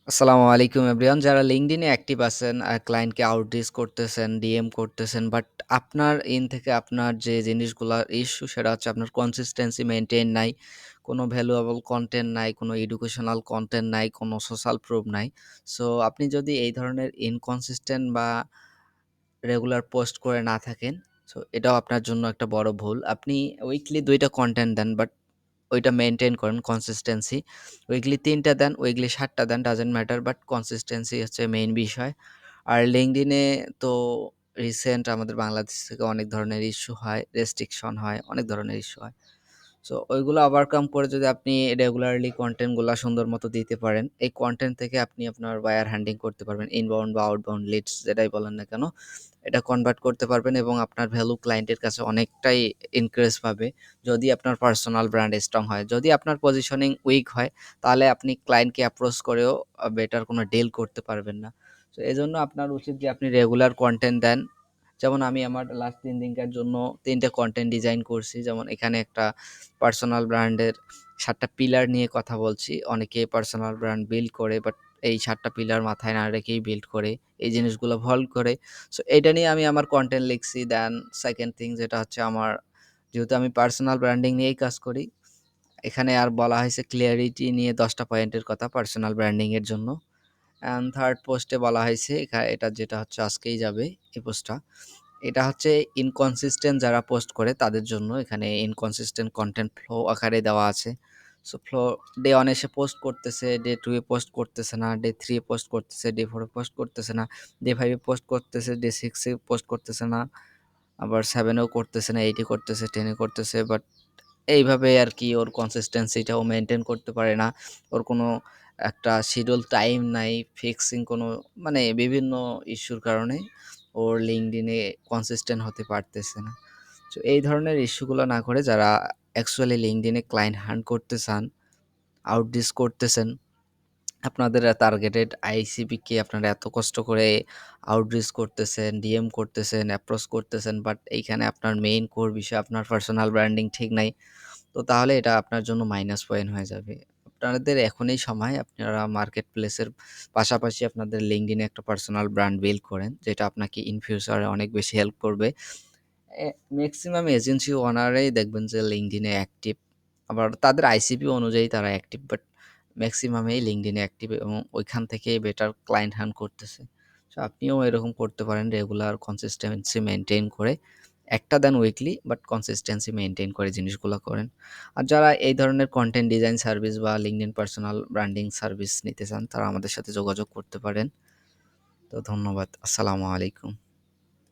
আসসালামু আলাইকুম এভরিওয়ান। যারা LinkedIn এ অ্যাক্টিভ আছেন, ক্লায়েন্টকে আউটরিচ করতেছেন, ডিএম করতেছেন। বাট আপনার থেকে আপনার যে জিনিসগুলার ইস্যু সেটা হচ্ছে আপনার কনসিস্টেন্সি মেইনটেইন নাই। কোনো ভ্যালুয়েবল কনটেন্ট নাই, কোনো এডুকেশনাল কনটেন্ট নাই, কোনো সোশ্যাল প্রুফ নাই। সো আপনি যদি এই ধরনের ইনকনসিস্টেন্ট বা রেগুলার পোস্ট করে না থাকেন, সো এটাও আপনার জন্য একটা বড় ভুল। আপনি উইকলি ২ টা কনটেন্ট দেন, বাট ওইটা মেইনটেইন করেন কনসিস্টেন্সি। উইকলি ৩ টা দেন, উইকলি ৭ টা দেন, ডাজন্ট ম্যাটার, বাট কনসিস্টেন্সি হচ্ছে মেইন বিষয়। আর LinkedIn এ তো রিসেন্ট আমাদের বাংলাদেশ থেকে অনেক ধরনের ইস্যু হয়, রেস্ট্রিকশন হয়, অনেক ধরনের ইস্যু হয়। সো ওইগুলো ওভারকাম করে যদি আপনি রেগুলারলি কনটেন্টগুলা সুন্দর মতো দিতে পারেন, এই কনটেন্ট থেকে আপনি আপনার বায়ার হ্যান্ডিং করতে পারবেন। ইনবাউন্ড বা আউটবাউন্ড লিডস যেটাই বলেন না কেন, এটা কনভার্ট করতে পারবেন এবং আপনার ভ্যালু ক্লায়েন্টের কাছে অনেকটাই ইনক্রিজ পাবে যদি আপনার পার্সোনাল ব্র্যান্ড স্ট্রং হয়। যদি আপনার পজিশনিং উইক হয়, তাহলে আপনি ক্লায়েন্টকে অ্যাপ্রোচ করেও বেটার কোনো ডিল করতে পারবেন না। সো এজন্য আপনার উচিত যে আপনি রেগুলার কনটেন্ট দেন। যেমন আমি আমার লাস্ট ৩ দিনকার জন্য ৩ টা কনটেন্ট ডিজাইন করছি। যেমন এখানে একটা পার্সোনাল ব্র্যান্ডের ৭ টা পিলার নিয়ে কথা বলছি। অনেকে পার্সোনাল ব্র্যান্ড বিল্ড করে, বাট এই ৭ টা পিলার মাথায় না রেখেই বিল্ড করে। এই জিনিসগুলো ভুল করে। সো এটা নিয়ে আমি আমার কনটেন্ট লিখছি। দেন সেকেন্ড থিং যেটা হচ্ছে আমার, যেহেতু আমি পার্সোনাল ব্র্যান্ডিং নিয়েই কাজ করি, এখানে আর বলা হয়েছে ক্লিয়ারিটি নিয়ে ১০ টা পয়েন্টের কথা পার্সোনাল ব্র্যান্ডিং এর জন্য। অ্যান্ড থার্ড পোস্টে বলা হয়েছে এটা যেটা হচ্ছে আজকেই যাবে এই পোস্টটা। এটা হচ্ছে ইনকনসিস্টেন্ট যারা পোস্ট করে তাদের জন্য। এখানে ইনকনসিস্টেন্ট কনটেন্ট ফ্লো আকারে দেওয়া আছে। সো ফ্লো ডে 1 এসে পোস্ট করতেছে, ডে 2 এ পোস্ট করতেছে না, ডে 3 এ পোস্ট করতেছে, ডে 4 এ পোস্ট করতেছে না, ডে 5 এ পোস্ট করতেছে, ডে 6 এ পোস্ট করতেছে না, আবার 7 এও করতেছে না, 8 এ করতেছে, 10 এ করতেছে। বাট এইভাবে আরকি ওর কনসিস্টেন্সিটাও মেইনটেইন করতে পারে না। ওর কোনো একটা শিডিউল টাইম নাই, ফিক্সিং কোনো, মানে বিভিন্ন ইস্যুর কারণে ওর LinkedIn এ কনসিস্টেন্ট হতে পারতেছে না। সো এই ধরনের ইস্যুগুলো না করে যারা actually LinkedIn a client hunt করতে চান, আউটরিচ করতেছেন, আপনাদের টার্গেটেড আইসিপি কে আপনারা এত কষ্ট করে আউটরিচ করতেছেন, ডিএম করতেছেন, অ্যাপ্রোচ করতেছেন, বাট এইখানে আপনার মেইন কোর বিষয় আপনার পার্সোনাল ব্র্যান্ডিং ঠিক নাই। তো তাহলে এটা আপনার জন্য মাইনাস পয়েন্ট হয়ে যাবে। আপনাদের এখনই সময়, আপনারা মার্কেট প্লেসের পাশাপাশি আপনাদের LinkedIn এ একটা পার্সোনাল ব্র্যান্ড বিল্ড করেন, যেটা আপনাকে ইন ফিউচারে অনেক বেশি হেল্প করবে। মেক্সিমাম এজেন্সি ওনারাই দেখবেন যে LinkedIn এ অ্যাক্টিভ। আবার তাদের আইসিপি অনুযায়ী তারা অ্যাক্টিভ, বাট মেক্সিমামই LinkedIn এ অ্যাক্টিভ এবং ওইখান থেকেই বেটার ক্লায়েন্ট হান্ট করতেছে। সো আপনিও এরকম করতে পারেন রেগুলার কনসিস্টেন্সি মেইনটেইন করে। একটা then weekly, but consistency maintain করে জিনিসগুলো করেন। আর যারা এই ধরনের কনটেন্ট ডিজাইন সার্ভিস বা LinkedIn পার্সোনাল ব্র্যান্ডিং সার্ভিস নিতে চান, তারা আমাদের সাথে যোগাযোগ করতে পারেন। তো ধন্যবাদ। আসসালামু আলাইকুম।